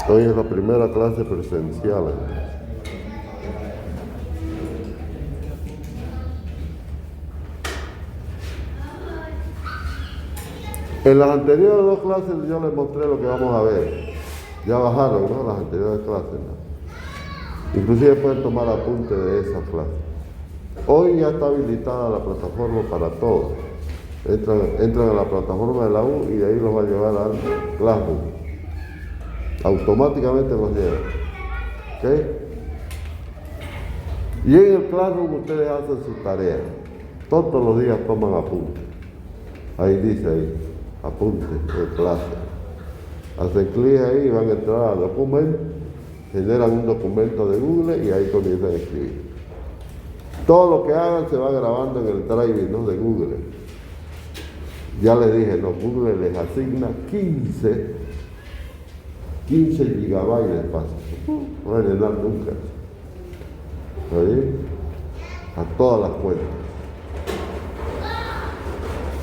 Hoy es la primera clase presencial. En las anteriores dos clases yo les mostré lo que vamos a ver. Ya bajaron, ¿no? Las anteriores clases, ¿no? Inclusive pueden tomar apunte de esas clases. Hoy ya está habilitada la plataforma para todos. Entran a la plataforma de la U y de ahí los va a llevar al Classroom. Automáticamente los lleva. ¿Ok? Y en el Classroom ustedes hacen su tarea. Todos los días toman apunte. Ahí dice ahí, apunte de clase. Hacen clic ahí y van a entrar al documento, generan un documento de Google y ahí comienzan a escribir. Todo lo que hagan se va grabando en el drive, ¿no?, de Google. Ya les dije, no, Google les asigna 15 gigabytes de espacio. No van a llenar nunca. ¿Oye? A todas las cuentas.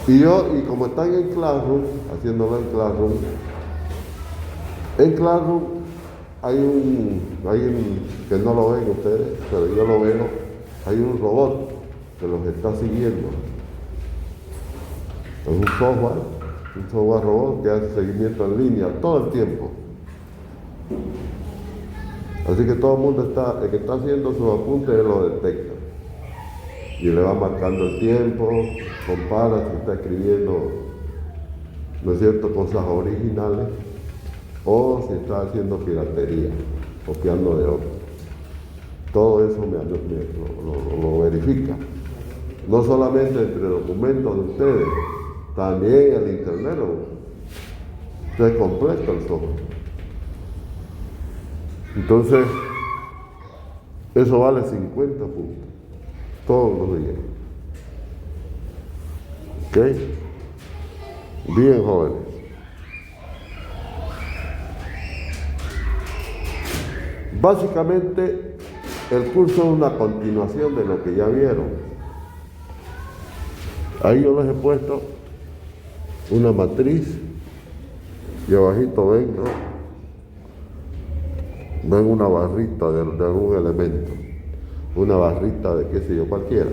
Y como están en Classroom, haciéndolo en Classroom hay un, que no lo ven ustedes, pero yo lo veo, hay un robot que los está siguiendo. Es un software robot que hace seguimiento en línea todo el tiempo. Así que todo el mundo el que está haciendo sus apuntes lo detecta. Y le va marcando el tiempo, compara si está escribiendo, ¿no es cierto?, cosas originales, o si está haciendo piratería, copiando de otros. Todo eso lo verifica. No solamente entre documentos de ustedes, también el internet es completo el software. Entonces, eso vale 50 puntos, todos los días. ¿Ok? Bien, jóvenes. Básicamente, el curso es una continuación de lo que ya vieron. Ahí yo les he puesto una matriz y abajito ven, ¿no?, ven una barrita de algún elemento, una barrita de qué sé yo, cualquiera.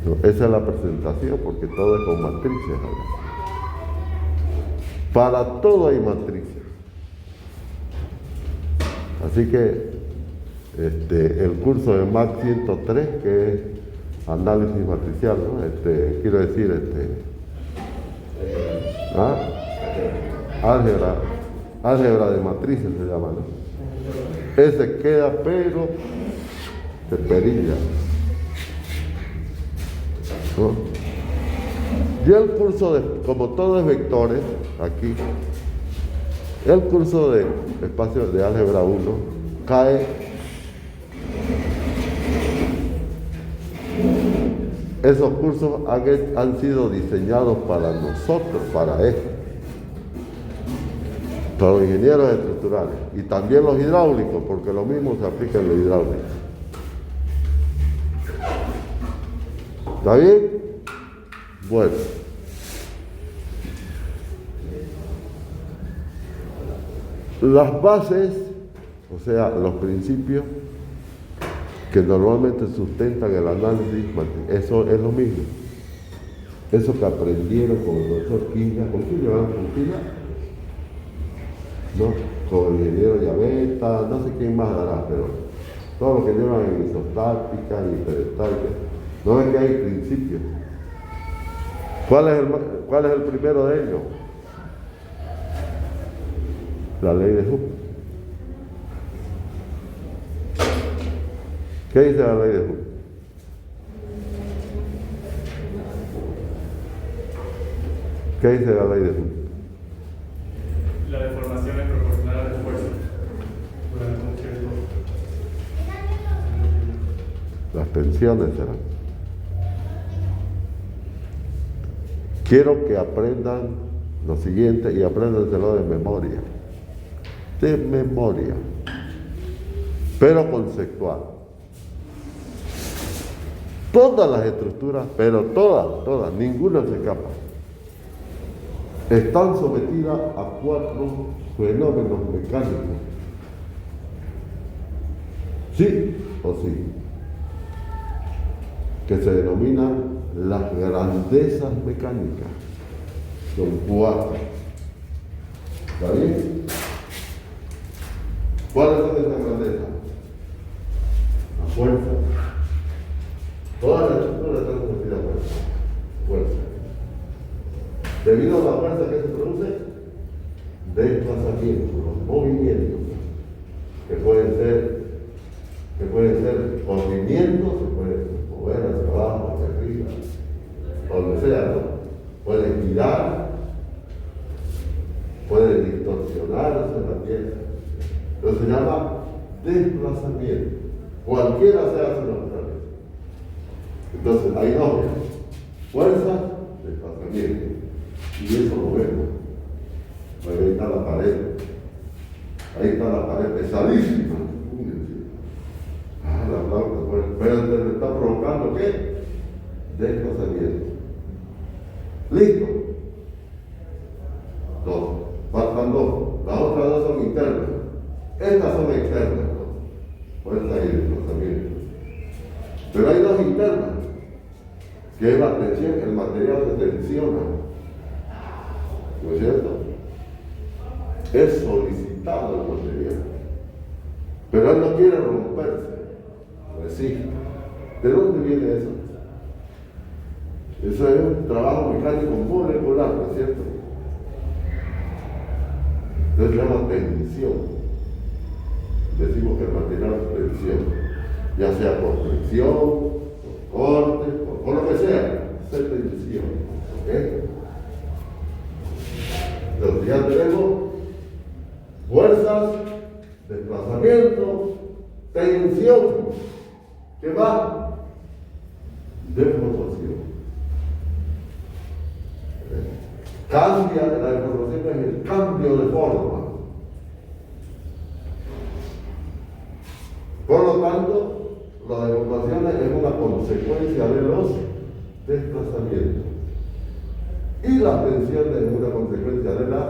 No, esa es la presentación, porque todo es con matrices ahora. Para todo hay matrices. Así que el curso de MAC 103, que es análisis matricial, ¿no? Quiero decir, álgebra de matrices se llama, ¿no? Ese queda, pero de perilla, ¿no? Y el curso como todo es vectores, aquí, el curso de espacio de álgebra 1 cae esos cursos han sido diseñados para nosotros, para esto, para los ingenieros estructurales y también los hidráulicos, porque lo mismo se aplica en los hidráulicos. ¿Está bien? Bueno. Las bases, o sea, los principios que normalmente sustentan el análisis, eso es lo mismo. Eso que aprendieron con el profesor Quilla, ¿con quién llevaron? ¿Con Quilla? ¿No? Con el ingeniero Llaveta, no sé quién más dará, pero todo lo que llevan en isostática y perestática. ¿No ven que hay principios? ¿Cuál es el primero de ellos? La ley de Hooke. ¿Qué dice la ley de Hooke? ¿Qué dice la ley de Hooke? La deformación es proporcional al esfuerzo durante un cierto. Las tensiones serán. Quiero que aprendan lo siguiente y apréndanselo de memoria. De memoria. Pero conceptual. Todas las estructuras, pero todas, ninguna se escapa. están sometidas a 4 fenómenos mecánicos. ¿Sí o sí? Que se denominan las grandezas mecánicas. Son 4. ¿Está bien? ¿Cuáles son esas grandezas? La fuerza. Toda la estructura está sometida a fuerza. Debido a la fuerza que se produce, desplazamientos, los movimientos, que pueden ser movimientos, se pueden mover hacia abajo, hacia arriba, donde sea, ¿no? Pueden girar, pueden distorsionarse la pieza. Entonces se llama desplazamiento. Cualquiera se hace en la naturaleza. Entonces hay 2: fuerza, desplazamiento. Y eso lo vemos. Ahí está la pared. Ahí está la pared pesadísima. La flauta, pero le está provocando ¿qué? Desplazamiento. ¿Listo? 2. Faltan 2. Las otras 2 son internas. Estas son externas, ¿no? Fuerza y desplazamiento. Pero hay 2 internas, que es la tensión. El material se tensiona, ¿no es cierto? Es solicitado el material, pero él no quiere romperse, resiste. ¿De dónde viene eso? Eso es un trabajo mecánico molecular, ¿no es cierto? Entonces se llama tensión. Decimos que el material es tensión, ya sea por fricción, por corte, por lo que sea, es tensión. ¿Ok? Entonces ya tenemos fuerzas, desplazamiento, tensión. ¿Qué más? Deformación. Cambia, la deformación es el cambio de forma. Por lo tanto, la deformación es una consecuencia de los desplazamientos. Y la tensión es una consecuencia de la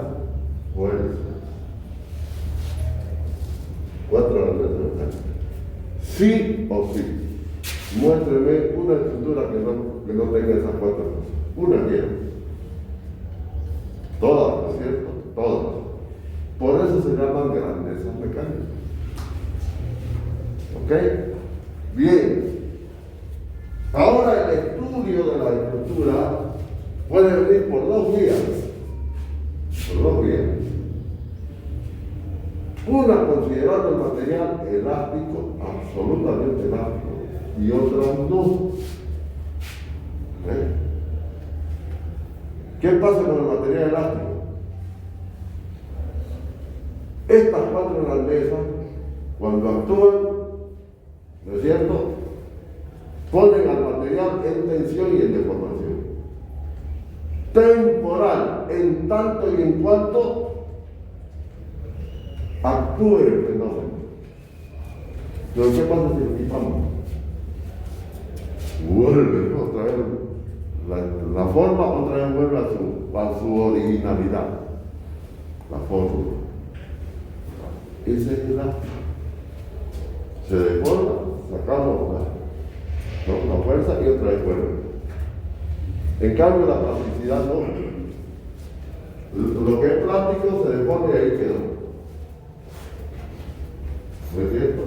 fuerza. 4 grandezas. Sí o sí. Muéstreme una estructura que no tenga esas 4 cosas. Una quiero. Todas, ¿no es cierto? Todas. Por eso se llaman grandezas mecánicas. ¿Ok? Bien. Ahora el estudio de la estructura puede venir por 2 vías. Por 2 vías. Una considerando el material elástico, absolutamente elástico, y otra no. ¿Eh? ¿Qué pasa con el material elástico? Estas 4 grandezas, cuando actúan, ¿no es cierto?, ponen al material en tensión y en deformación. Temporal, en tanto y en cuanto actúe el fenómeno. Pero ¿qué pasa si lo quitamos? Vuelve otra vez la forma, otra vez vuelve a su originalidad. La forma. Ese es el elástico. Se deforma, sacamos la fuerza y otra vez vuelve. En cambio, la plasticidad no. Lo que es plástico se deforma y ahí quedó. ¿No es cierto?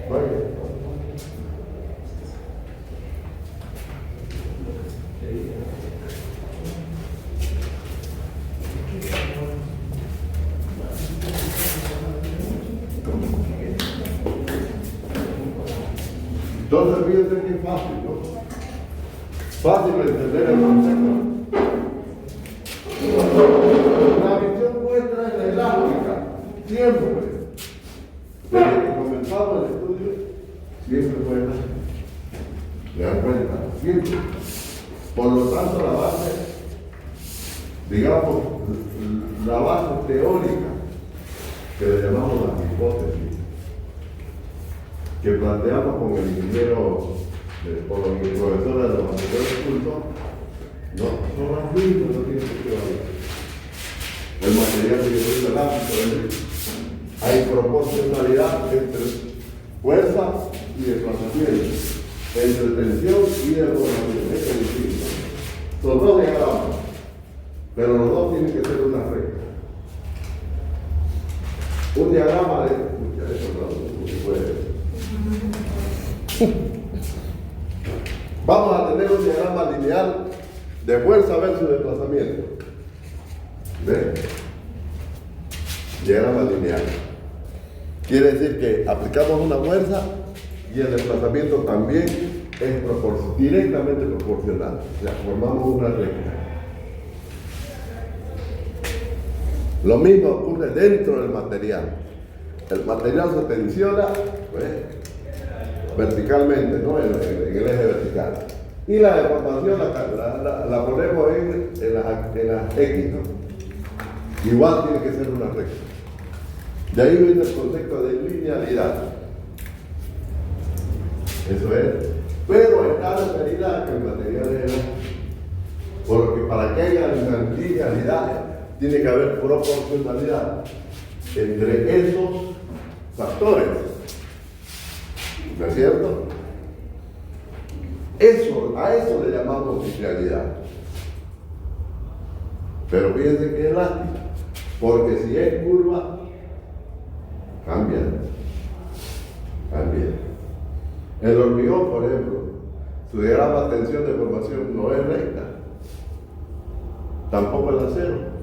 Vaya. Entonces fíjense que es fácil, ¿no? Fácil entender el concepto. La visión nuestra es la elástica, siempre. Desde que comenzamos el estudio, siempre fue elástica. ¿Se dan cuenta? Siempre. Por lo tanto, la base, digamos, la base teórica, que le llamamos las hipótesis, que planteamos con el ingeniero, con los profesores de los anteriores cursos, No, son las mismas, no tiene por qué variar. El material que yo soy elástico, hay proporcionalidad entre fuerza y desplazamiento, entre tensión y deformación. Es distinto. Son dos diagramas, pero los dos tienen que ser una recta. Un diagrama de... Vamos a tener un diagrama lineal de fuerza versus desplazamiento. ¿Ven? Diagrama lineal. Quiere decir que aplicamos una fuerza y el desplazamiento también es directamente proporcional. O sea, formamos una recta. Lo mismo ocurre dentro del material. El material se tensiona verticalmente, ¿no? En el eje vertical. Y la deformación la ponemos en las X, ¿no? Igual tiene que ser una recta. De ahí viene el concepto de linealidad. Eso es. Pero está referida a que el material es elástico. Porque para que haya una linealidad, tiene que haber proporcionalidad entre esos factores. ¿No es cierto? A eso le llamamos linealidad. Pero fíjense que es elástico. Porque si es curva, cambia. El hormigón, por ejemplo, su diagrama de tensión de formación no es recta. Tampoco el acero.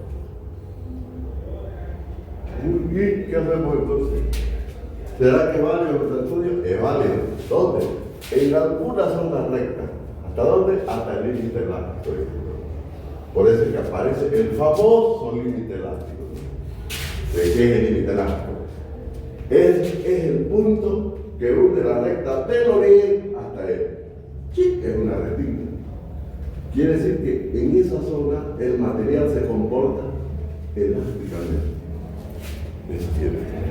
¿Y qué hacemos entonces? ¿Será que es válido el estudio? Es válido. ¿Dónde? En alguna zona recta. ¿Hasta dónde? Hasta el límite elástico. Por eso es que aparece el famoso límite elástico. ¿De qué es el límite elástico? Es el punto que une la recta del origen hasta él. Sí, es una rectita. Quiere decir que en esa zona el material se comporta elásticamente. Eso quiere decir.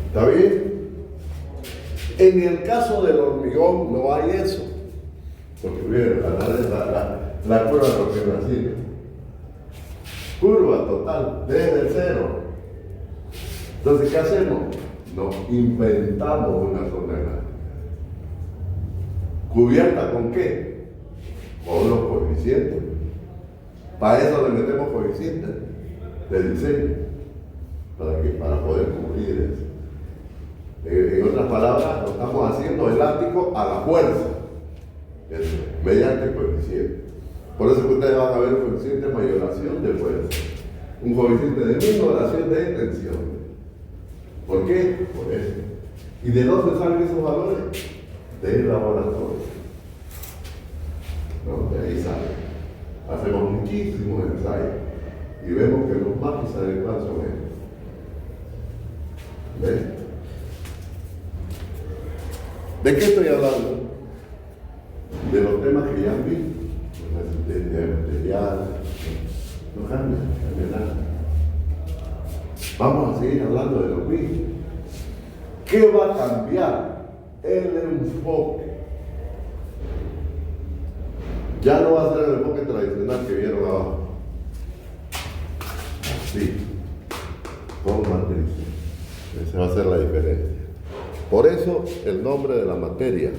¿Está bien? En el caso del hormigón no hay eso. Porque miren, la curva aproximativa. Curva total, desde el cero. Entonces, ¿qué hacemos? Nos inventamos una zona elástica. ¿Cubierta con qué? Con los coeficientes. Para eso le metemos coeficientes de diseño. Para poder cubrir eso. En otras palabras, lo estamos haciendo elástico a la fuerza, mediante el coeficiente. Por eso que ustedes van a ver un coeficiente de mayoración de fuerza, un coeficiente de minoración de tensión. ¿Por qué? Por eso. ¿Y de dónde salen esos valores? Del laboratorio. No, de ahí salen. Hacemos muchísimos ensayos y vemos que los mapas adecuados son estos. ¿Ves? ¿De qué estoy hablando? De los temas que ya han visto. La resistencia de material. No cambia nada. Vamos a seguir hablando de lo mismo. ¿Qué va a cambiar? El enfoque. Ya no va a ser el enfoque tradicional que vieron abajo. Así. Con matriz. Esa va a ser la diferencia. Por eso el nombre de la materia,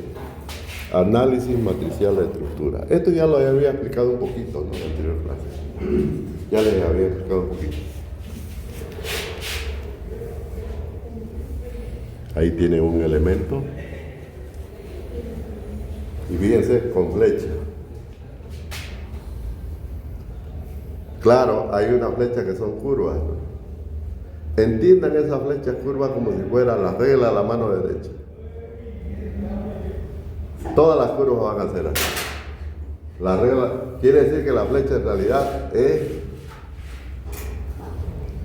análisis matricial de estructura. Esto ya lo había explicado un poquito, ¿no? En la anterior clase. Ya les había explicado un poquito. Ahí tiene un elemento. Y fíjense, con flecha. Claro, hay una flecha que son curvas, ¿no? Entiendan esa flecha curva como si fuera la regla de la mano derecha. Todas las curvas van a ser así. La regla quiere decir que la flecha en realidad es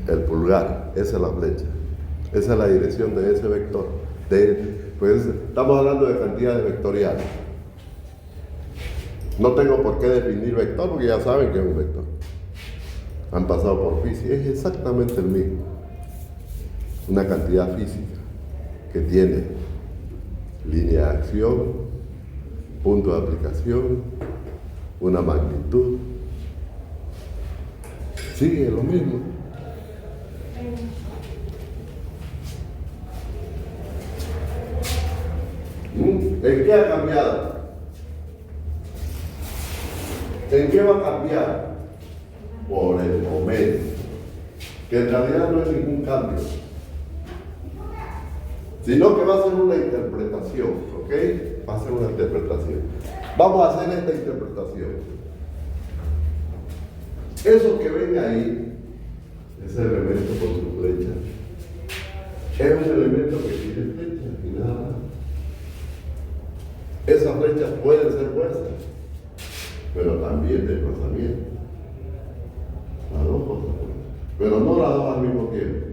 el pulgar. Esa es la flecha. Esa es la dirección de ese vector. Pues estamos hablando de cantidades vectoriales. No tengo por qué definir vector porque ya saben que es un vector. Han pasado por física. Es exactamente el mismo. Una cantidad física que tiene línea de acción, punto de aplicación, una magnitud. Sigue lo mismo. ¿En qué ha cambiado? ¿En qué va a cambiar? Por el momento, que en realidad no es ningún cambio, sino que va a ser una interpretación, ¿ok? Va a ser una interpretación. Vamos a hacer esta interpretación. Eso que ven ahí, ese elemento con su flecha, es un elemento que tiene flecha y nada más. Esas flechas pueden ser fuerzas, pero también desplazamiento. Las dos cosas, pero no las dos al mismo tiempo.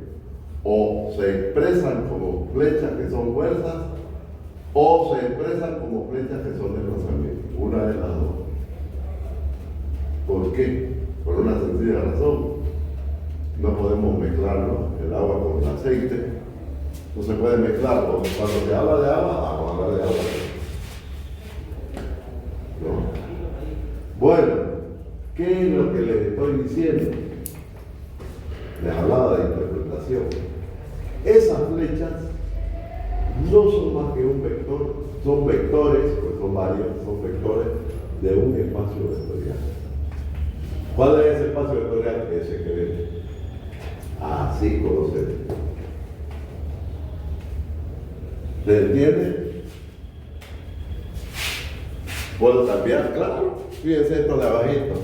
O se expresan como flechas que son fuerzas, o se expresan como flechas que son desplazamiento. Una de las dos. ¿Por qué? Por una sencilla razón. No podemos mezclarlo, el agua con el aceite. No se puede mezclar, porque cuando se habla de agua, vamos a hablar de agua. ¿No? Bueno, ¿qué es lo que les estoy diciendo? Les hablaba de interpretación. Esas flechas no son más que un vector, son vectores, pues son varios, son vectores de un espacio vectorial. ¿Cuál es ese espacio vectorial? Ese que ven. Así conocemos. ¿Se entiende? ¿Puedo cambiar? Claro. Fíjense esto de abajito.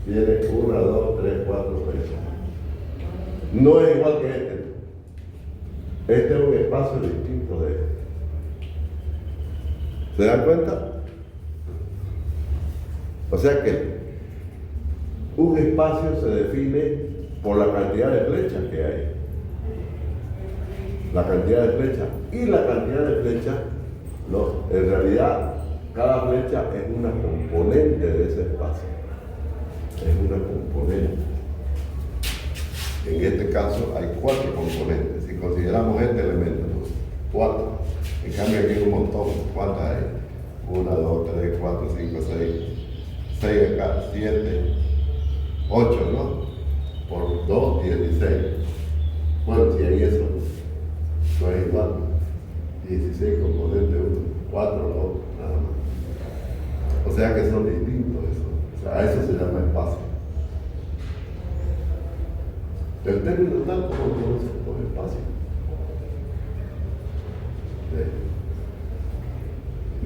Tiene 1, 2, 3, 4 flechas. No es igual que este. Este es un espacio distinto de este. ¿Se dan cuenta? O sea que un espacio se define por la cantidad de flechas que hay. La cantidad de flechas. Y la cantidad de flechas, no, en realidad, cada flecha es una componente de ese espacio. Es una componente. En este caso hay 4 componentes. Si consideramos este elemento, 4. En cambio aquí hay un montón. ¿Cuántas hay? 1, 2, 3, 4, 5, 6. 6 acá, 7, 8, ¿no? Por 2, 16. Bueno, si hay eso, no es igual. 16 componentes, 1, 4, 2, nada más. O sea que son distintos eso. O sea, a eso se llama espacio. El término tal como conoce por espacio.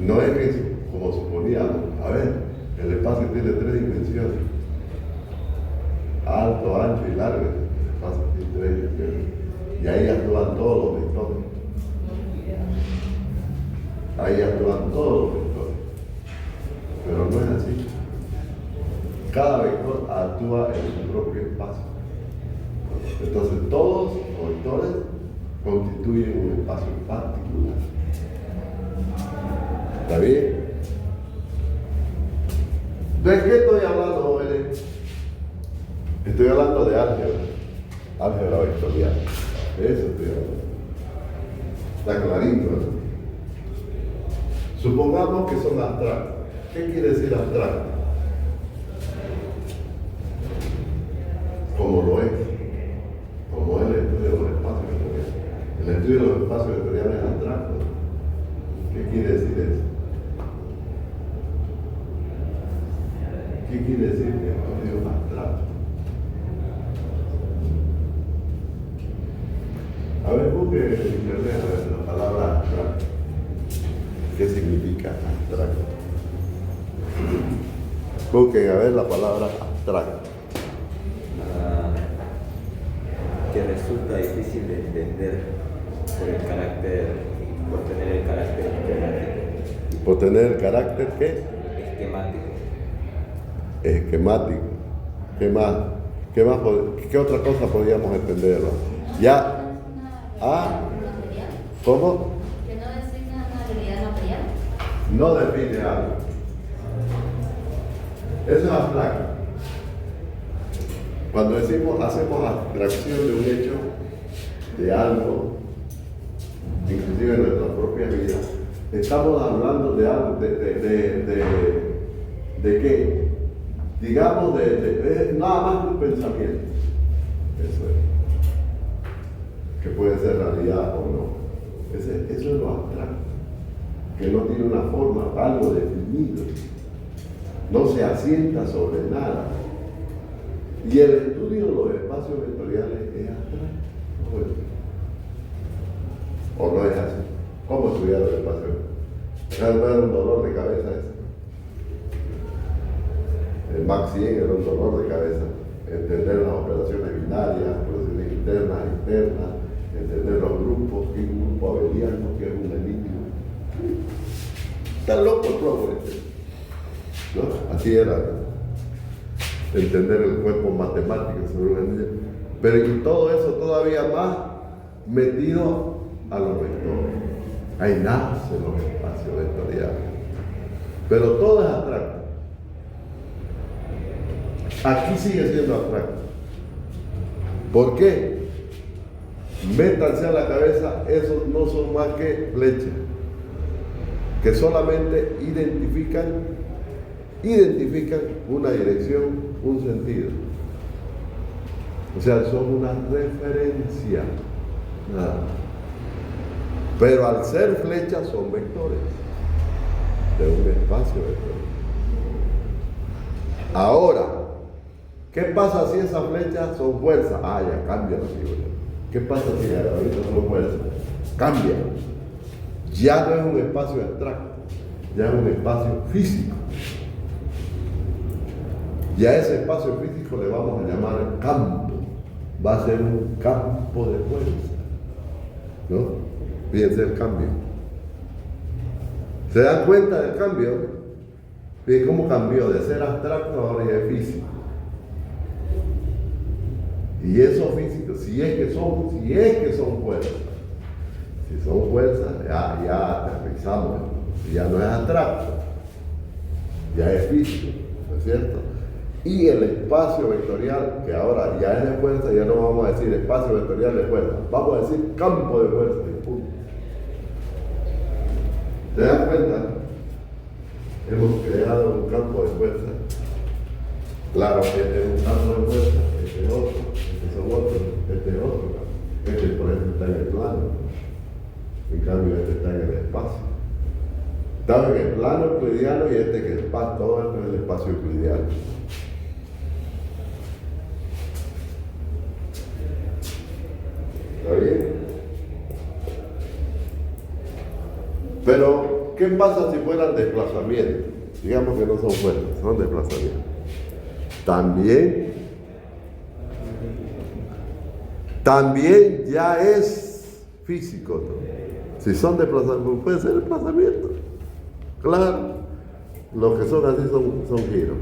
No es que como suponíamos, a ver, el espacio tiene 3 dimensiones. Alto, ancho y largo. El espacio tiene 3 dimensiones. Y ahí actúan todos los vectores. Ahí actúan todos los vectores. Pero no es así. Cada vector actúa en su propio espacio. Entonces todos los vectores constituyen un espacio particular. ¿Está bien? ¿De qué estoy hablando, jóvenes? Estoy hablando de álgebra. Álgebra vectorial. De eso estoy hablando. Está clarito, ¿no? Supongamos que son abstractos. ¿Qué quiere decir abstracto? Como lo es. Como es el estudio de los espacios vectoriales. El estudio de los espacios vectoriales es abstracto. ¿Qué quiere decir eso? ¿Qué quiere decir estudio abstracto? A ver, busque en internet a ver, la palabra abstracto. ¿Qué significa abstracto? Busquen a ver la palabra abstracto. Que resulta difícil de entender por tener el carácter esquemático. ¿Por tener el carácter qué? Esquemático. Esquemático. ¿Qué más? ¿Qué otra cosa podríamos entenderlo? Ya. ¿Ah? ¿Cómo? ¿Que no designa una realidad material? No define algo. Eso es abstracto. Cuando hacemos abstracción de un hecho, de algo, inclusive en nuestra propia vida, estamos hablando de algo, ¿de qué? Digamos, nada más que un pensamiento. Eso es. Que puede ser realidad o no. Eso es lo abstracto, que no tiene una forma, algo definido. No se asienta sobre nada. Y el estudio de los espacios vectoriales es abstracto. ¿O no es así? ¿Cómo estudiar los espacios? Era un dolor de cabeza ese. El Mach 100 era un dolor de cabeza. Entender las operaciones binarias, operaciones internas, externas, entender los grupos, qué es un grupo abeliano, qué es un enigma. Está loco el globo este, ¿no? Así era. Entender el cuerpo matemático sobre un enigma. Pero y todo eso todavía más metido a los vectores. Ahí nacen los espacios vectoriales. Pero todo es abstracto. Aquí sigue siendo abstracto. ¿Por qué? Métanse a la cabeza, esos no son más que flechas que solamente identifican una dirección, un sentido. O sea, son una referencia. Nada. Pero al ser flechas son vectores de un espacio vectorial. Ahora, ¿qué pasa si esas flechas son fuerzas? Ah, ya cambia la figura. ¿Qué pasa si ahorita son fuerzas? Cambia. Ya no es un espacio abstracto, ya es un espacio físico. Y a ese espacio físico le vamos a llamar campo. Va a ser un campo de fuerza, ¿no? Fíjense el cambio. ¿Se dan cuenta del cambio? Fíjense cómo cambió de ser abstracto ahora ya es físico. Y esos físicos, si es que son fuerzas, si son fuerzas, ya aterrizamos, ya no es abstracto, ya es físico, ¿no es cierto? Y el espacio vectorial, que ahora ya es de fuerza, ya no vamos a decir espacio vectorial de fuerza, vamos a decir campo de fuerza, y punto. ¿Se dan cuenta? Hemos creado un campo de fuerza. Claro, este es un campo de fuerza, este es otro, este son otros, este es otro. Este, por ejemplo, está en el plano. En cambio, este está en el espacio. Estaba en el plano euclidiano y este que es el espacio, todo esto es el espacio euclidiano. ¿Está bien? Pero, ¿qué pasa si fueran desplazamientos? Digamos que no son fuerzas, son desplazamientos. También ya es físico, ¿no? Si son desplazamientos, puede ser desplazamiento. Claro, los que son así son giros.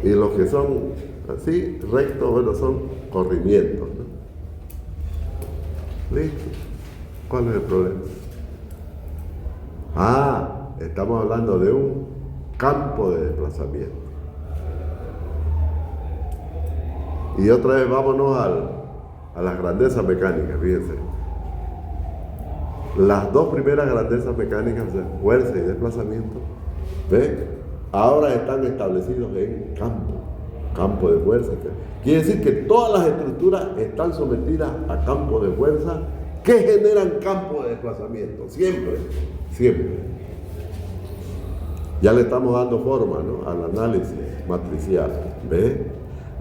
Y los que son así, rectos, bueno, son corrimientos, ¿no? ¿Listo? ¿Cuál es el problema? Estamos hablando de un campo de desplazamiento. Y otra vez vámonos a las grandezas mecánicas, fíjense. Las dos primeras grandezas mecánicas de fuerza y desplazamiento, ¿ven? Ahora están establecidos en campo de fuerza. Quiere decir que todas las estructuras están sometidas a campos de fuerza que generan campo de desplazamiento, siempre. Ya le estamos dando forma, ¿no?, al análisis matricial, ¿ves?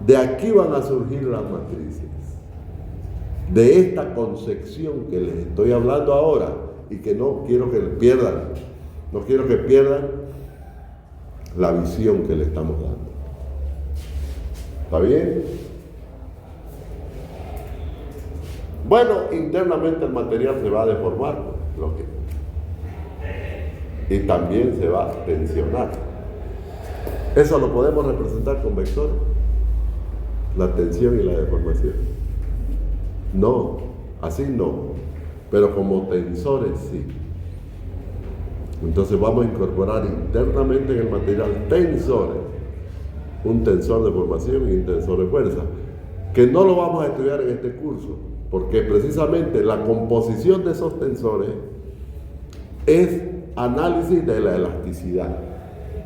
De aquí van a surgir las matrices, de esta concepción que les estoy hablando ahora y que no quiero que pierdan la visión que le estamos dando. ¿Está bien? Bueno, internamente el material se va a deformar, lógico. Y también se va a tensionar. Eso lo podemos representar con vectores. La tensión y la deformación. No, así no. Pero como tensores sí. Entonces vamos a incorporar internamente en el material tensores. Un tensor de formación y un tensor de fuerza. Que no lo vamos a estudiar en este curso. porque precisamente la composición de esos tensores es análisis de la elasticidad.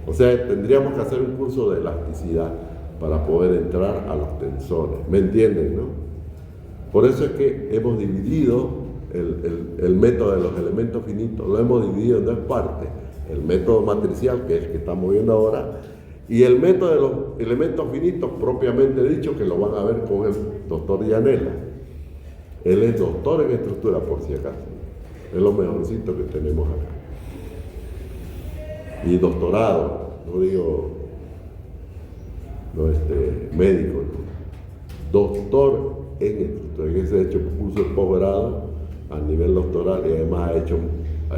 O sea, tendríamos que hacer un curso de elasticidad para poder entrar a los tensores. ¿Me entienden, no? Por eso es que hemos dividido el método de los elementos finitos, lo hemos dividido en dos partes. El método matricial, que es el que estamos viendo ahora, y el método de los elementos finitos propiamente dicho, que lo van a ver con el doctor Llanela. Él es doctor en estructura, por si acaso. Es lo mejorcito que tenemos acá. Y doctorado, no digo médico, ¿no? Doctor en estructura, que se ha hecho curso de posgrado a nivel doctoral y además ha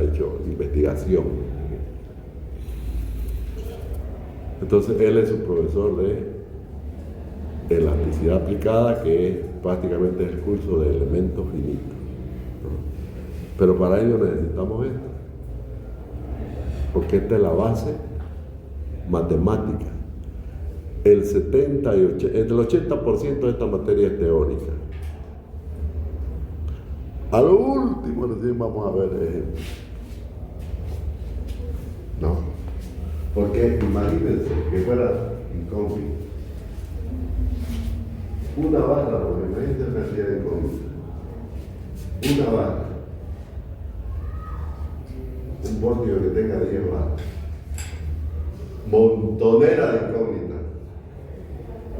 hecho investigación. Entonces él es un profesor de elasticidad aplicada, que es prácticamente el curso de elementos finitos, ¿no? Pero para ello necesitamos esto, porque esta es la base matemática. El 80% de esta materia es teórica. A lo último recién vamos a ver ejemplos, ¿no? Porque imagínense que fuera incógnito. Una barra, porque imagínense una cantidad de incógnita. Una barra. Un voltio que tenga 10 barras. Montonera de incógnitas.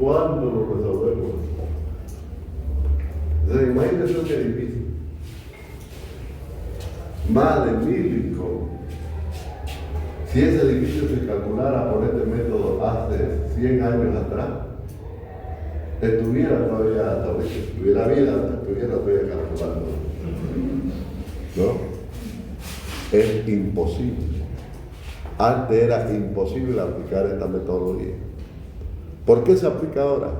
¿Cuándo lo resolvemos? Entonces, imagínense un edificio. Más de 1000 incógnitas. Si ese edificio se calculara por este método hace 100 años atrás, estuviera todavía, hasta ahorita, estuviera vida, estuviera todavía calculando. ¿No? Es imposible. Antes era imposible aplicar esta metodología. ¿Por qué se aplica ahora?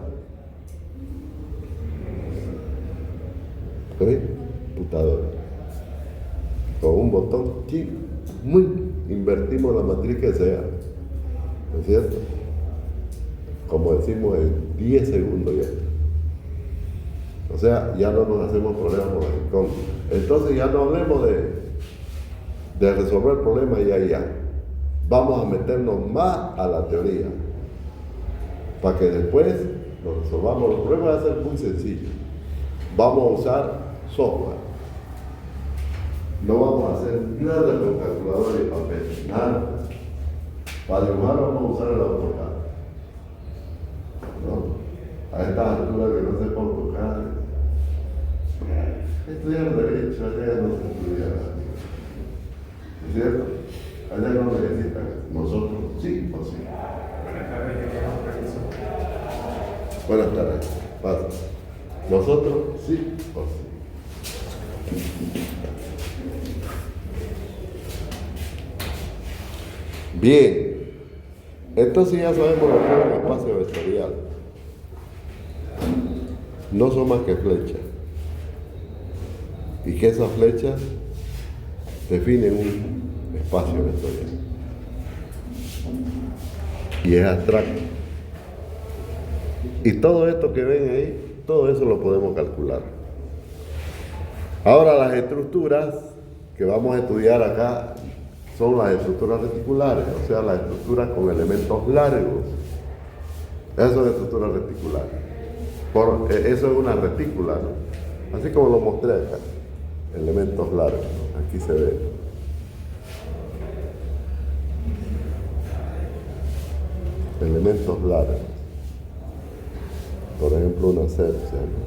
Computadora. Con un botón, chico, invertimos la matriz que sea. ¿No es cierto? Como decimos, en 10 segundos ya. O sea, ya no nos hacemos problemas con las incógnitas. Entonces ya no hablemos de resolver problemas ya. Vamos a meternos más a la teoría, para que después nos resolvamos los problemas. Va a ser muy sencillo. Vamos a usar software. No vamos a hacer nada con calculadora y papel, nada. Para dibujar vamos a usar el AutoCAD, ¿no? A estas alturas que no sepa AutoCAD, estudiar derecho, allá no se estudia nada. ¿Es cierto? Allá no necesitan. Nosotros sí o sí. Buenas tardes. Pasa. Nosotros sí o sí. Bien, entonces ya sabemos lo que es un espacio vectorial. No son más que flechas. Y que esas flechas definen un espacio vectorial. Y es abstracto. Y todo esto que ven ahí, todo eso lo podemos calcular. Ahora las estructuras que vamos a estudiar acá son las estructuras reticulares, o sea, las estructuras con elementos largos. Esas son estructuras reticulares. Eso es una retícula, ¿no? Así como lo mostré acá. Elementos largos, ¿no? Aquí se ve. Elementos largos. Por ejemplo, una cercia, ¿no?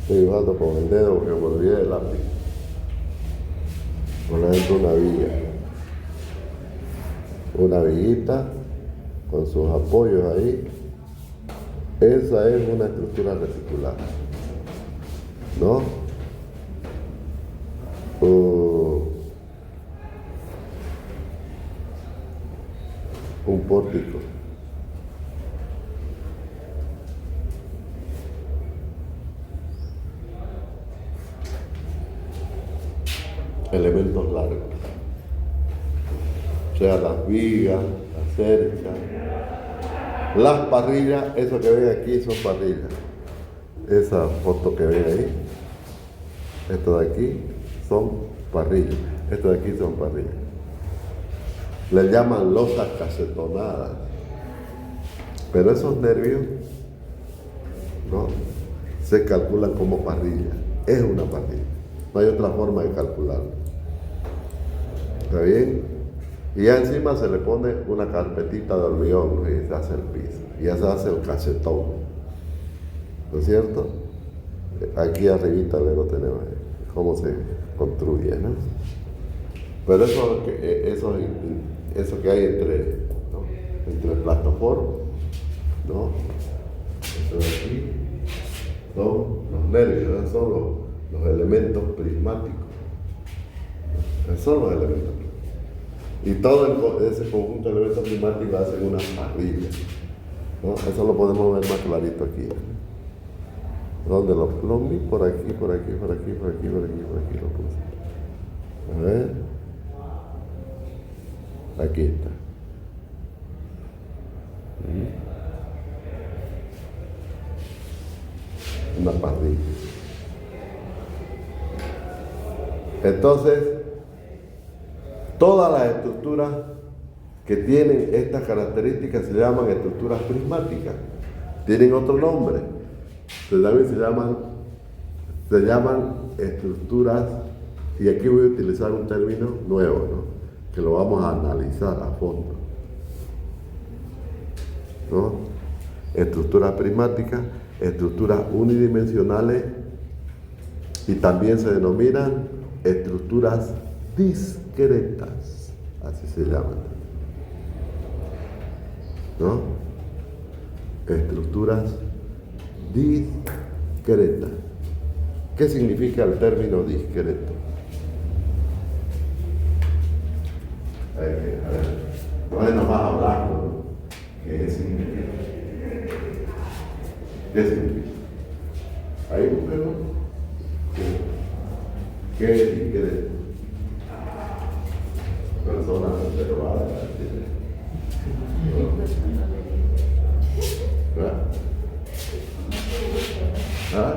Estoy dibujando con el dedo porque me olvidé del lápiz. Por ejemplo, una viguita con sus apoyos ahí. Esa es una estructura reticular, ¿no? Un pórtico. Elementos largos, o sea, las vigas, las cercas, las parrillas. Eso que ven aquí son parrillas. esa foto que ven ahí, esto de aquí son parrillas, esto de aquí son parrillas. Le llaman losas casetonadas, pero esos nervios, ¿no?, se calculan como parrilla. Es una parrilla, no hay otra forma de calcularlo. ¿Está bien? Y ya encima se le pone una carpetita de hormigón, ¿no?, y se hace el piso, y ya se hace el casetón, ¿no es cierto? Aquí arribita lo tenemos, cómo se construye, ¿no? Pero eso que hay entre, ¿no?, entre el plastoform, ¿no?, esto de aquí, son los nervios, esos son los elementos prismáticos. Esos son los elementos prismáticos. Y todo ese conjunto de elementos prismáticos hacen una parrilla, ¿no? Eso lo podemos ver más clarito aquí. ¿Dónde lo vi? Por aquí, por aquí, por aquí, por aquí, por aquí, por aquí lo puse. A ver. Aquí está. Una parrilla. Entonces, todas las estructuras que tienen estas características se llaman estructuras prismáticas. Tienen otro nombre. También se llaman estructuras, y aquí voy a utilizar un término nuevo, ¿no?, que lo vamos a analizar a fondo, ¿no? Estructuras prismáticas, estructuras unidimensionales, y también se denominan estructuras discretas, así se llaman, ¿no? Estructuras discretas. ¿Qué significa el término discreto? A ver, no es nomás hablar, ¿no? ¿Qué significa? ¿Qué significa? Ahí busquemos. ¿Qué es discreto? Personas observadas. ¿Verdad? ¿Ah?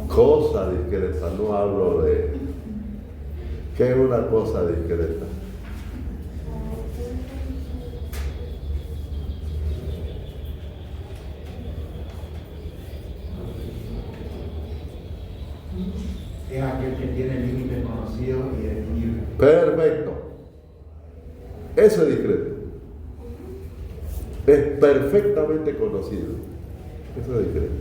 Cosa discreta, no hablo de... ¿Qué es una cosa discreta? Es aquel que tiene límites conocidos y definibles. Perfecto. Eso es discreto. Es perfectamente conocido. Eso es discreto.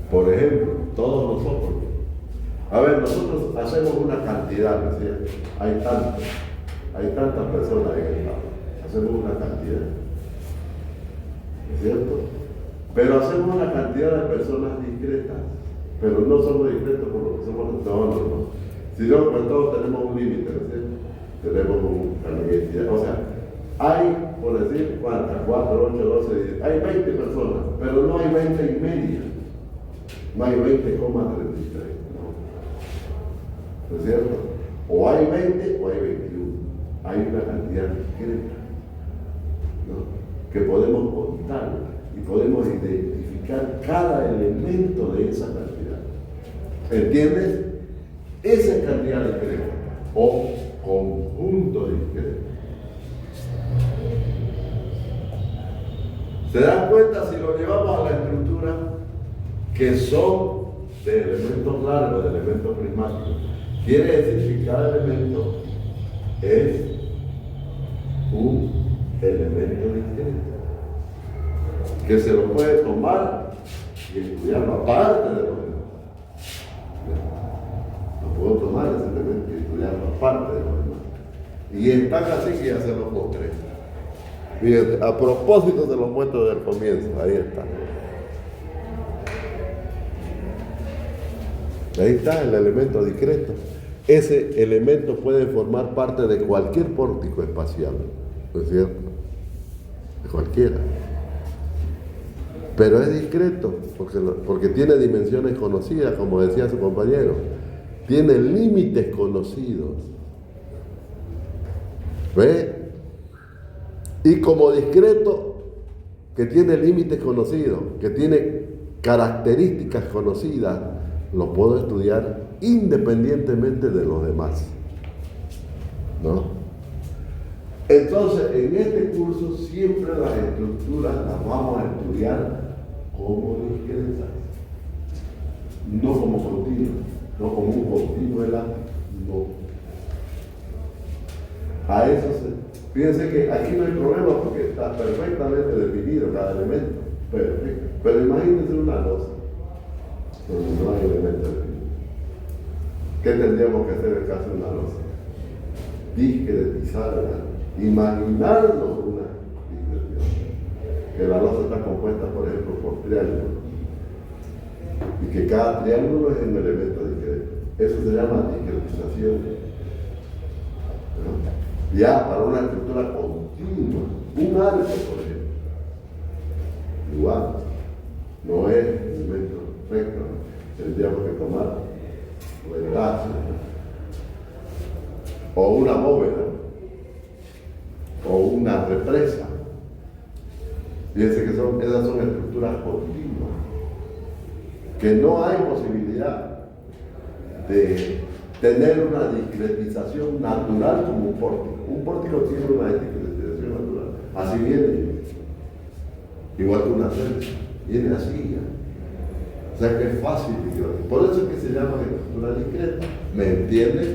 Por ejemplo, todos nosotros. A ver, nosotros hacemos una cantidad, ¿no es cierto? Hay tantas personas en el estado. Hacemos una cantidad. ¿No es cierto? Pero hacemos una cantidad de personas discretas. Pero no somos discretos por lo que somos todos, no. Sino que todos tenemos un límite, ¿no es cierto? Tenemos una cantidad. O sea, hay, por decir, ¿cuántas? 4, 8, 12, 10. Hay 20 personas, pero no hay 20 y media. No hay 20,33. ¿No es cierto? O hay 20 o hay 21. Hay una cantidad discreta, ¿no?, que podemos contar y podemos identificar cada elemento de esa cantidad. ¿Entiendes? Esa es cantidad discreta o conjunto discreto. ¿Se dan cuenta si lo llevamos a la estructura que son de elementos largos, de elementos prismáticos? Quiere decir que cada elemento es un elemento discreto que se lo puede tomar y estudiarlo aparte de los demás. Lo puedo tomar ese elemento y estudiarlo aparte de los demás. Y están así que ya se los mostré. Fíjate, a propósito se los muestro desde el comienzo, ahí está. Ahí está el elemento discreto. Ese elemento puede formar parte de cualquier pórtico espacial, ¿no es cierto? De cualquiera. Pero es discreto, porque tiene dimensiones conocidas, como decía su compañero. Tiene límites conocidos. ¿Ve? Y como discreto, que tiene límites conocidos, que tiene características conocidas, lo puedo estudiar independientemente de los demás, ¿no? Entonces, en este curso siempre las estructuras las vamos a estudiar como discretas, no como continuas, no como un continuo elástico, no. A eso fíjense que aquí no hay problema porque está perfectamente definido cada elemento, perfecto. Pero imagínense una losa donde no hay elementos definidos. ¿Qué tendríamos que hacer en el caso de una losa? Discretizarla, imaginarnos una discretización. Que la losa está compuesta, por ejemplo, por triángulos y que cada triángulo es un elemento discreto. Eso se llama discretización. ¿No? Ya para una estructura continua, un arco, por ejemplo, igual, no es elemento recto, tendríamos que tomar retazos, o una bóveda, o una represa. Fíjense que esas son estructuras continuas, que no hay posibilidad de tener una discretización natural como un pórtico. Un pórtico tiene una discretización natural. Así viene. Igual que una celda. Viene así ya. O sea que es fácil discretizar. Por eso es que se llama estructura discreta. ¿Me entienden?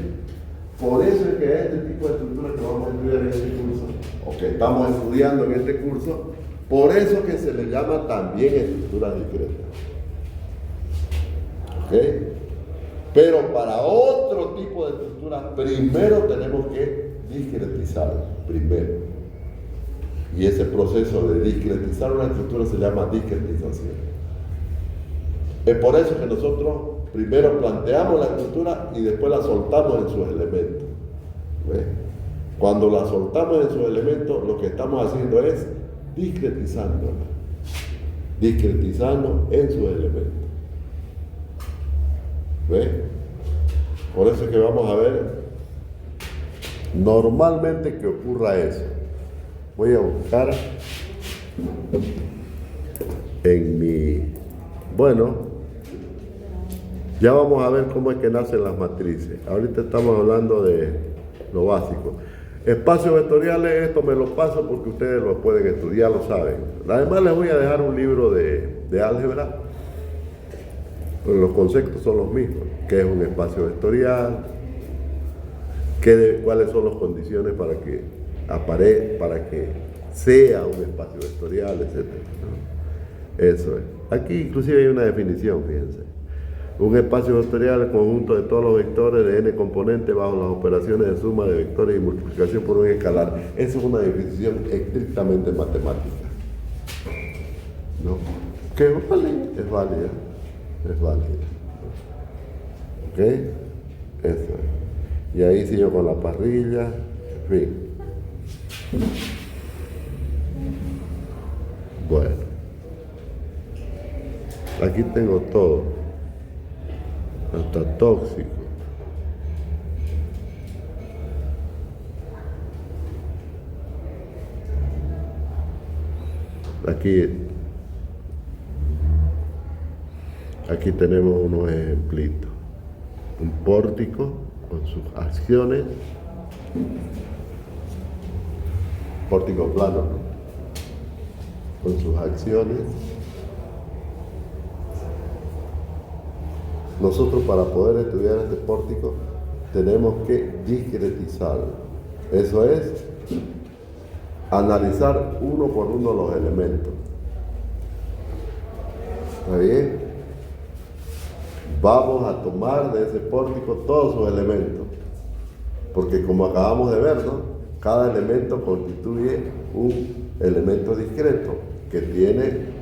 Por eso es que este tipo de estructura que vamos a estudiar en este curso, o que estamos estudiando en este curso, por eso que se le llama también estructura discreta. ¿Ok? Pero para otro tipo de estructura, primero tenemos que discretizar, primero. Y ese proceso de discretizar una estructura se llama discretización. Es por eso que nosotros primero planteamos la estructura y después la soltamos en sus elementos. ¿Ves? Cuando la soltamos en sus elementos, lo que estamos haciendo es discretizándola. Discretizando en sus elementos. ¿Ves? Por eso es que vamos a ver normalmente que ocurra eso. Voy a buscar en mi... Bueno, ya vamos a ver cómo es que nacen las matrices. Ahorita estamos hablando de lo básico. Espacios vectoriales, esto me lo paso porque ustedes lo pueden estudiar, lo saben. Además les voy a dejar un libro de álgebra. Pero los conceptos son los mismos, qué es un espacio vectorial, cuáles son las condiciones para que sea un espacio vectorial, etc. ¿No? Eso es. Aquí inclusive hay una definición, fíjense. Un espacio vectorial es el conjunto de todos los vectores de n componentes bajo las operaciones de suma de vectores y multiplicación por un escalar. Esa es una definición estrictamente matemática. ¿No? ¿Que es válida? Es válida. Es válida. ¿Ok? Eso es. Y ahí sigo con la parrilla. En fin. Bueno. Aquí tengo todo. Hasta tóxico. Aquí tenemos unos ejemplitos. Un pórtico con sus acciones. Pórtico plano, ¿no? Con sus acciones. Nosotros para poder estudiar este pórtico tenemos que discretizarlo. Eso es analizar uno por uno los elementos. ¿Está bien? Vamos a tomar de ese pórtico todos sus elementos. Porque como acabamos de ver, ¿no? Cada elemento constituye un elemento discreto que tiene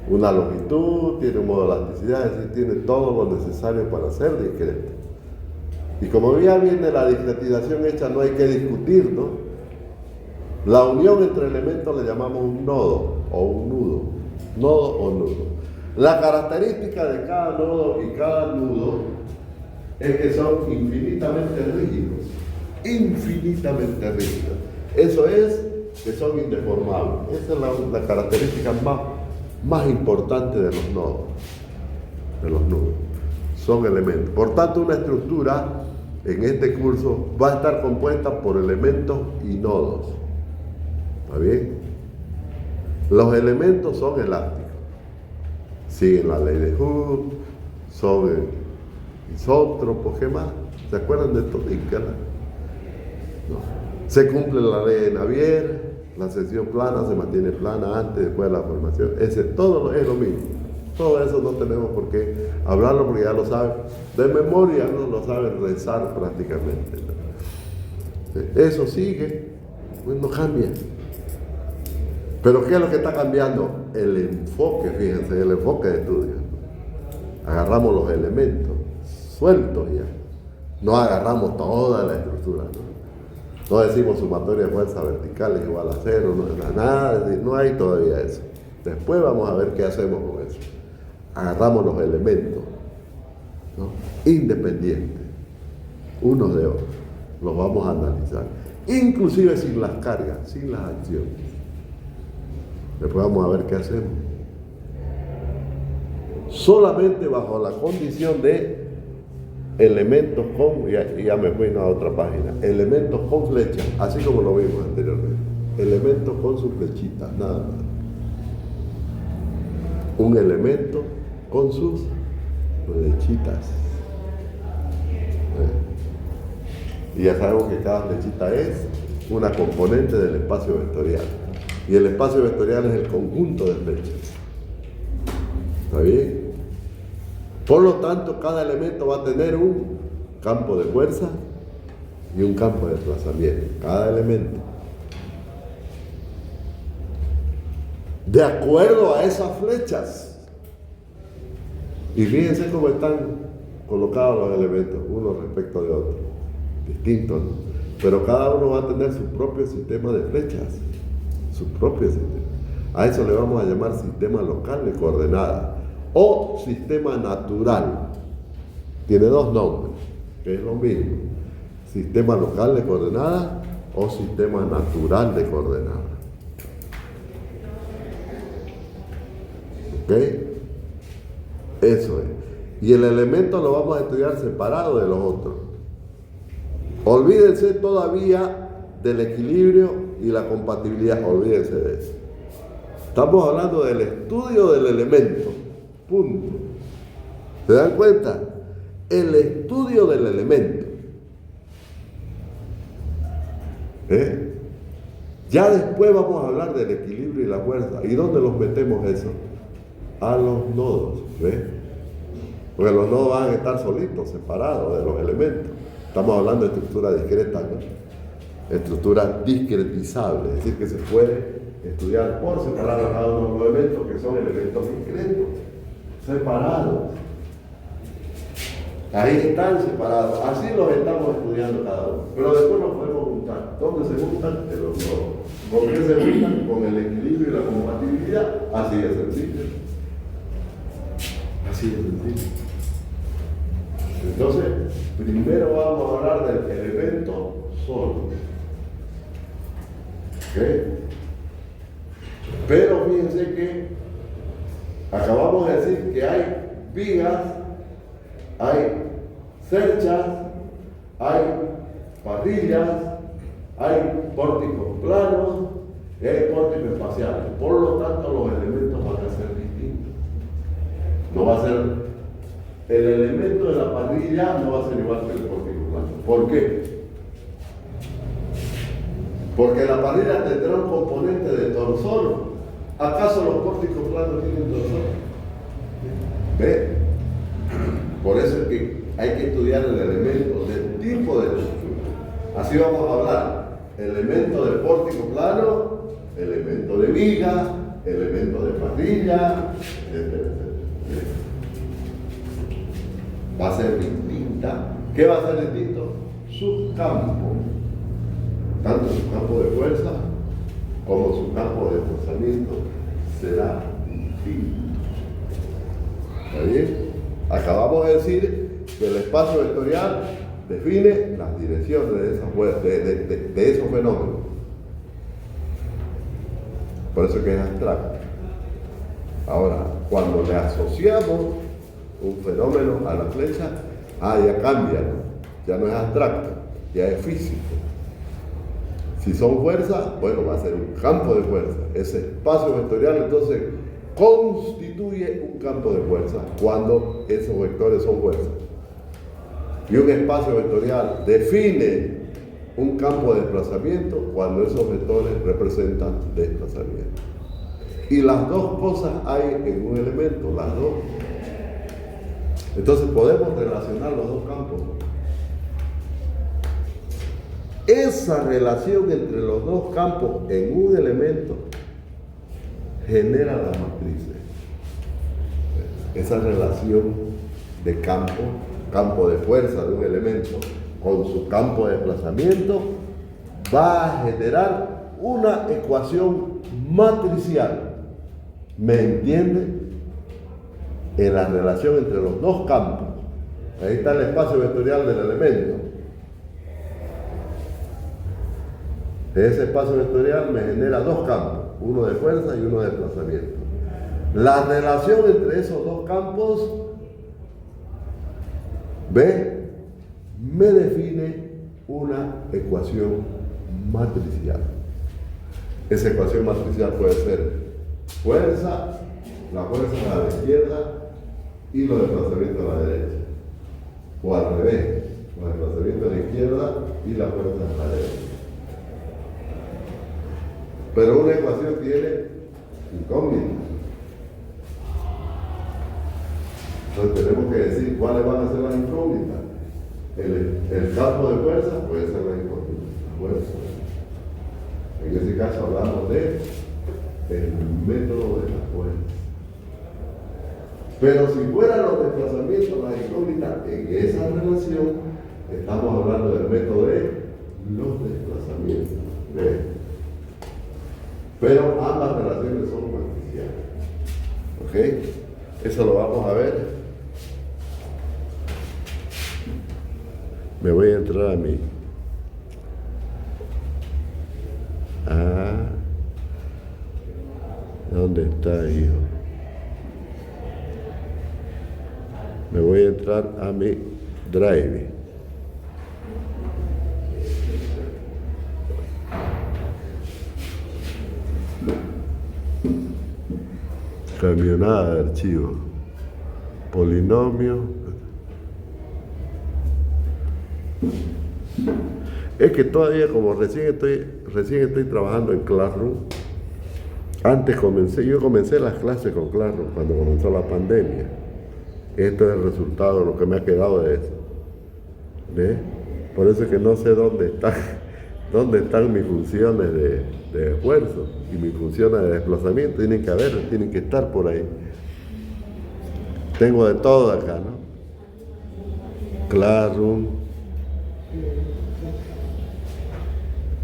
una longitud, tiene un modo de elasticidad, es decir, tiene todo lo necesario para ser discreto. Y como ya viene la discretización hecha, no hay que discutir, ¿no? La unión entre elementos le llamamos un nodo o un nudo. Nodo o nudo. La característica de cada nodo y cada nudo es que son infinitamente rígidos. Infinitamente rígidos. Eso es que son indeformables. Esa es la característica más importante de los nodos, de los nudos. Son elementos. Por tanto, una estructura en este curso va a estar compuesta por elementos y nodos. ¿Está bien? Los elementos son elásticos. Siguen la ley de Hooke, son isótropos, ¿qué más? ¿Se acuerdan de esto? No. Se cumple la ley de Navier, la sección plana se mantiene plana antes, después de la formación. Todo es lo mismo. Todo eso no tenemos por qué hablarlo porque ya lo saben. De memoria no lo saben rezar prácticamente. Eso sigue, pues no cambia. Pero ¿qué es lo que está cambiando? El enfoque, fíjense, el enfoque de estudio. Agarramos los elementos sueltos ya. No agarramos toda la estructura. No decimos sumatoria de fuerza vertical es igual a 0, no hay todavía eso. Después vamos a ver qué hacemos con eso. Agarramos los elementos, ¿no? Independientes, unos de otros. Los vamos a analizar. Inclusive sin las cargas, sin las acciones. Después vamos a ver qué hacemos. Solamente bajo la condición de elementos con, ya me fui a otra página, elementos con flechas, así como lo vimos anteriormente. Elementos con sus flechitas, nada más. Un elemento con sus flechitas. Y ya sabemos que cada flechita es una componente del espacio vectorial. Y el espacio vectorial es el conjunto de flechas. ¿Está bien? Por lo tanto, cada elemento va a tener un campo de fuerza y un campo de desplazamiento. Cada elemento. De acuerdo a esas flechas. Y fíjense cómo están colocados los elementos, uno respecto de otro. Distintos, ¿no? Pero cada uno va a tener su propio sistema de flechas. Su propio sistema. A eso le vamos a llamar sistema local de coordenadas o sistema natural. Tiene dos nombres, que es lo mismo. Sistema local de coordenadas o sistema natural de coordenadas. ¿Ok? Eso es. Y el elemento lo vamos a estudiar separado de los otros. Olvídense todavía del equilibrio y la compatibilidad, olvídense de eso. Estamos hablando del estudio del elemento, punto. ¿Se dan cuenta? El estudio del elemento. Ya después vamos a hablar del equilibrio y la fuerza. ¿Y dónde los metemos eso? A los nodos, ¿ves? Porque los nodos van a estar solitos, separados de los elementos. Estamos hablando de estructura discreta, ¿no? Estructura discretizable, es decir, que se puede estudiar por separado cada uno de los elementos, que son elementos discretos, separados. Ahí están separados, así los estamos estudiando cada uno. Pero después los podemos juntar. ¿Dónde se juntan? En los nodos. ¿Con qué se juntan? Con el equilibrio y la compatibilidad. Así de sencillo. Así de sencillo. Entonces, primero vamos a hablar del elemento solo. ¿Ok? Pero fíjense que acabamos de decir que hay vigas, hay cerchas, hay parrillas, hay pórticos planos y hay pórticos espaciales. Por lo tanto, los elementos van a ser distintos. No va a ser el elemento de la parrilla, no va a ser igual que el pórtico plano. ¿Por qué? Porque la parrilla tendrá un componente de torsor. ¿Acaso los pórticos planos tienen torsor? ¿Ve? Por eso es que hay que estudiar el elemento del tipo de estructura. Así vamos a hablar. Elemento de pórtico plano, elemento de viga, elemento de parrilla, etc. Va a ser distinta. ¿Qué va a ser distinto? Su campo. Tanto su campo de fuerza como su campo de desplazamiento será distinto. ¿Está bien? Acabamos de decir que el espacio vectorial define las direcciones de esos fenómenos. Por eso que es abstracto. Ahora, cuando le asociamos un fenómeno a la flecha, ya cambia, ¿no? Ya no es abstracto, ya es físico. Si son fuerzas, bueno, va a ser un campo de fuerza. Ese espacio vectorial entonces constituye un campo de fuerza cuando esos vectores son fuerzas. Y un espacio vectorial define un campo de desplazamiento cuando esos vectores representan desplazamiento. Y las dos cosas hay en un elemento, las dos. Entonces podemos relacionar los dos campos. Esa relación entre los dos campos en un elemento genera las matrices. Esa relación de campo de fuerza de un elemento con su campo de desplazamiento va a generar una ecuación matricial. ¿Me entiende? En la relación entre los dos campos. Ahí está el espacio vectorial del elemento. Ese espacio vectorial me genera dos campos, uno de fuerza y uno de desplazamiento. La relación entre esos dos campos, me define una ecuación matricial. Esa ecuación matricial puede ser fuerza, la fuerza a la izquierda y los desplazamientos a la derecha. O al revés, los desplazamientos a la izquierda y la fuerza a la derecha. Pero una ecuación tiene incógnitas. Entonces tenemos que decir cuáles van a ser las incógnitas. El campo de fuerza puede ser la incógnita, la fuerza. En ese caso hablamos de el método de la fuerza. Pero si fueran los desplazamientos, las incógnitas, en esa relación, estamos hablando del método de los desplazamientos. ¿Ves? Pero ambas relaciones son matriciales. ¿Ok? Eso lo vamos a ver. Me voy a entrar a mí. ¿Dónde está, hijo? Me voy a entrar a mi drive. Camionada de archivo, polinomio. Es que todavía, como recién estoy trabajando en Classroom. Yo comencé las clases con Classroom cuando comenzó la pandemia. Esto es el resultado de lo que me ha quedado de eso. ¿Ves? Por eso es que no sé dónde están mis funciones de esfuerzo y mis funciones de desplazamiento. Tienen que estar por ahí. Tengo de todo acá, ¿no? Classroom,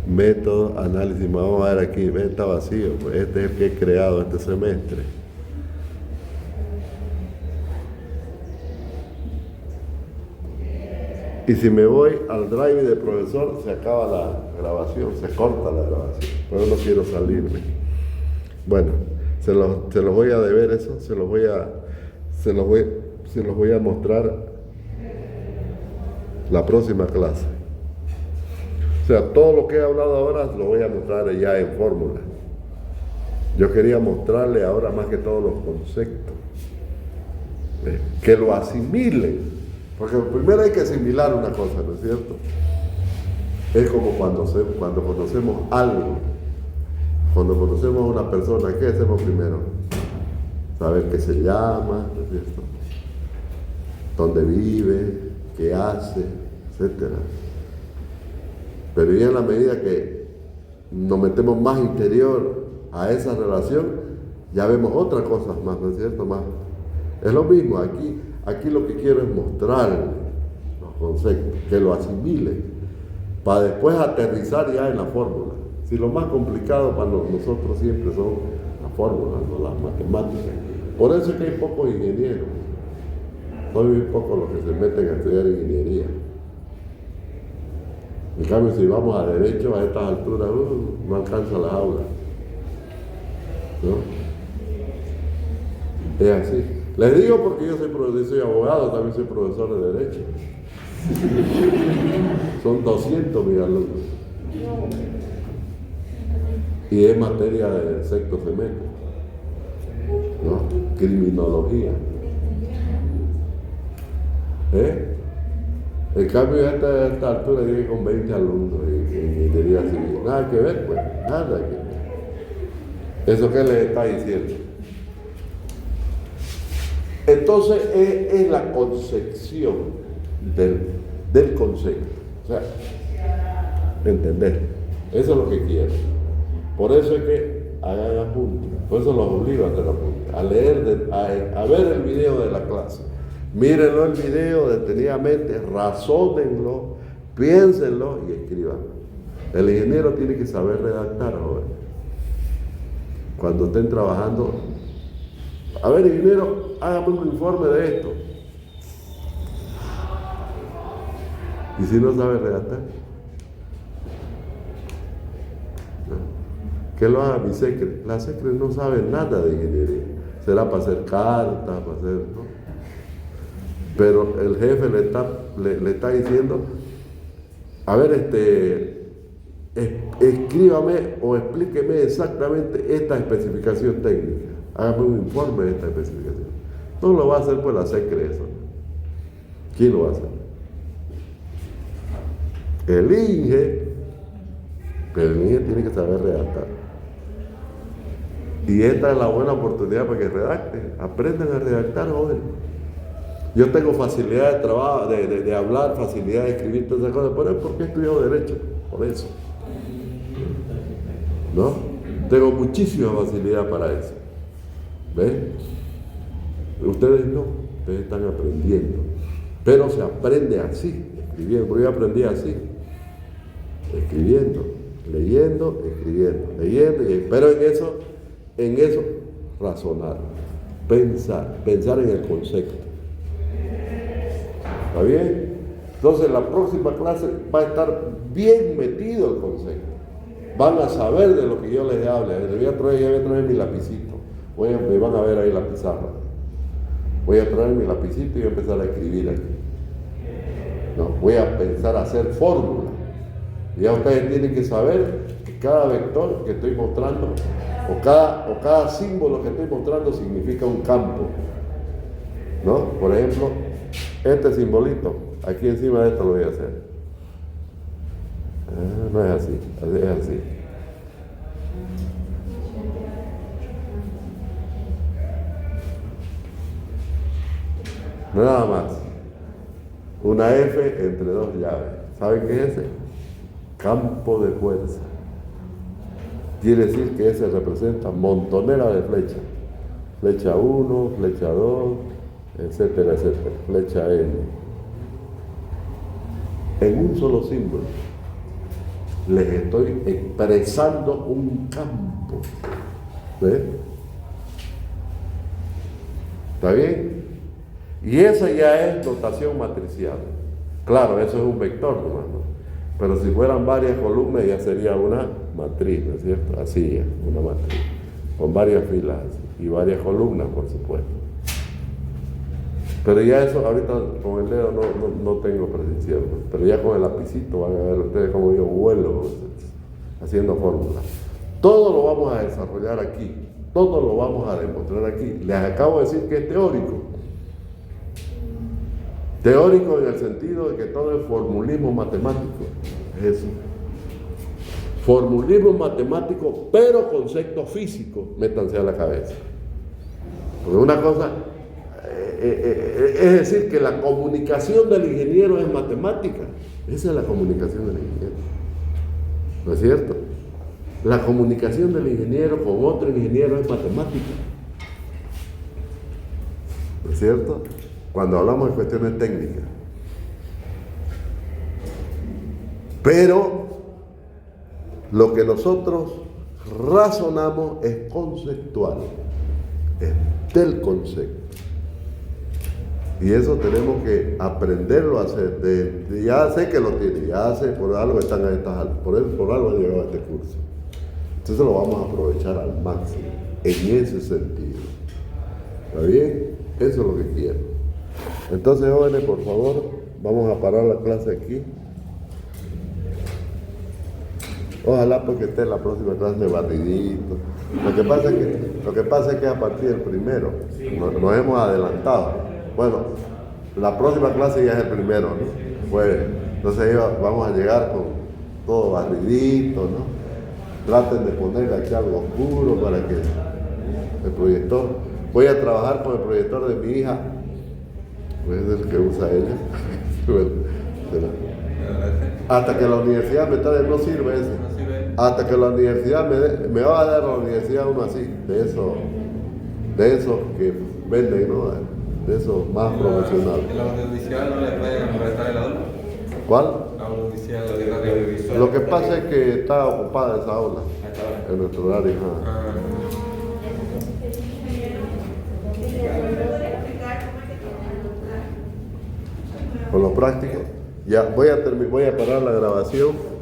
método, análisis. Vamos a ver aquí, está vacío, pues este es el que he creado este semestre. Y si me voy al drive del profesor, se acaba la grabación, se corta la grabación. Pero no quiero salirme. Bueno, se los voy a deber eso, se los voy a mostrar la próxima clase. O sea, todo lo que he hablado ahora lo voy a mostrar ya en fórmula. Yo quería mostrarle ahora más que todos los conceptos. Que lo asimilen. Porque primero hay que asimilar una cosa, ¿no es cierto? Es como cuando conocemos algo. Cuando conocemos a una persona, ¿qué hacemos primero? Saber qué se llama, ¿no es cierto? Dónde vive, qué hace, etc. Pero ya en la medida que nos metemos más interior a esa relación, ya vemos otras cosas más, ¿no es cierto? Más. Es lo mismo, aquí lo que quiero es mostrarle los conceptos, que lo asimilen, para después aterrizar ya en la fórmula. Si lo más complicado para nosotros siempre son las fórmulas, no las matemáticas. Por eso es que hay pocos ingenieros. Son muy pocos los que se meten a estudiar ingeniería. En cambio, si vamos a derecho a estas alturas, no alcanza las aulas. ¿no? Es así. Les digo porque yo soy abogado, también soy profesor de Derecho. Son 200 mis alumnos. Y es materia de sexto semestre, ¿no? Criminología. En cambio, a esta altura llegué con 20 alumnos en ingeniería civil. Nada que ver, pues, nada que ver. ¿Eso qué les está diciendo? Entonces, es la concepción del concepto. O sea, entender. Eso es lo que quiero. Por eso es que hagan apuntes. Por eso los obligo a hacer apuntes. A leer, a ver el video de la clase. Mírenlo el video detenidamente, razónenlo, piénsenlo y escríbanlo. El ingeniero tiene que saber redactar ahora. Cuando estén trabajando, a ver, ingeniero, hágame un informe de esto. ¿Y si no sabe redactar? Que lo haga mi secre. La secre no sabe nada de ingeniería. Será para hacer cartas, para hacer, ¿no? Pero el jefe le está diciendo, a ver, escríbame o explíqueme exactamente esta especificación técnica. Hágame un informe de esta especificación. No lo va a hacer pues la secre eso. ¿Quién lo va a hacer? El INGE, pero el INGE tiene que saber redactar. Y esta es la buena oportunidad para que redacten. Aprendan a redactar, joven. Yo tengo facilidad de trabajo, de hablar, facilidad de escribir, todas esas cosas. Pero ¿por qué he estudiado Derecho? Por eso. ¿No? Tengo muchísima facilidad para eso. ¿Ven? Ustedes no, ustedes están aprendiendo. Pero se aprende así, escribiendo. Porque yo aprendí así. Escribiendo, leyendo, escribiendo, leyendo, pero en eso razonar, pensar en el concepto. ¿Está bien? Entonces la próxima clase va a estar bien metido el concepto. Van a saber de lo que yo les hable. Ya voy a traer mi lapicito. Me van a ver ahí la pizarra. Voy a traer mi lapicito y voy a empezar a escribir aquí. No, voy a pensar a hacer fórmulas. Ya ustedes tienen que saber que cada vector que estoy mostrando o cada símbolo que estoy mostrando significa un campo, ¿no? Por ejemplo, este simbolito, aquí encima de esto lo voy a hacer. No es así, es así. Nada más. Una F entre dos llaves. ¿Saben qué es ese? Campo de fuerza. Quiere decir que ese representa montonera de flechas. Flecha 1, flecha 2, etcétera, etcétera. Flecha N. En un solo símbolo les estoy expresando un campo. ¿Ves? ¿Está bien? Y esa ya es notación matricial. Claro, eso es un vector nomás, ¿no? Pero si fueran varias columnas ya sería una matriz, ¿no es cierto? Así ya, una matriz, con varias filas y varias columnas, por supuesto. Pero ya eso, ahorita con el dedo no tengo precisión, ¿no? Pero ya con el lapicito van a ver ustedes cómo yo vuelo haciendo fórmulas. Todo lo vamos a desarrollar aquí, todo lo vamos a demostrar aquí. Les acabo de decir que es teórico. Teórico en el sentido de que todo es formulismo matemático. Es eso. Formulismo matemático, pero concepto físico, métanse a la cabeza. Porque una cosa, es decir, que la comunicación del ingeniero es matemática. Esa es la comunicación del ingeniero. ¿No es cierto? La comunicación del ingeniero con otro ingeniero es matemática. ¿No es cierto? Cuando hablamos de cuestiones técnicas. Pero lo que nosotros razonamos es conceptual, es del concepto. Y eso tenemos que aprenderlo a hacer. Ya sé que lo tiene, ya sé, por algo están a estas altas, por algo han llegado a este curso. Entonces lo vamos a aprovechar al máximo. en ese sentido. ¿Está bien? Eso es lo que quiero. Entonces, jóvenes, por favor, vamos a parar la clase aquí. Ojalá porque esté en la próxima clase barridito. Lo que pasa es que a partir del primero nos hemos adelantado. Bueno, la próxima clase ya es el primero, ¿no? Pues, entonces vamos a llegar con todo barridito, ¿no? Traten de ponerle aquí algo oscuro para que el proyector. Voy a trabajar con el proyector de mi hija. Pues es el que usa ella. Bueno, hasta que la universidad me trae, no sirve ese. Hasta que la universidad me va a dar la universidad uno así, de esos que venden, ¿no? De esos más profesionales. ¿La audiovisual no le pueden prestar el aula? ¿Cuál? La audiovisual, la audiovisual. Lo que pasa es que está ocupada esa aula en nuestro horario. Ah. Con lo práctico. Ya voy a parar la grabación.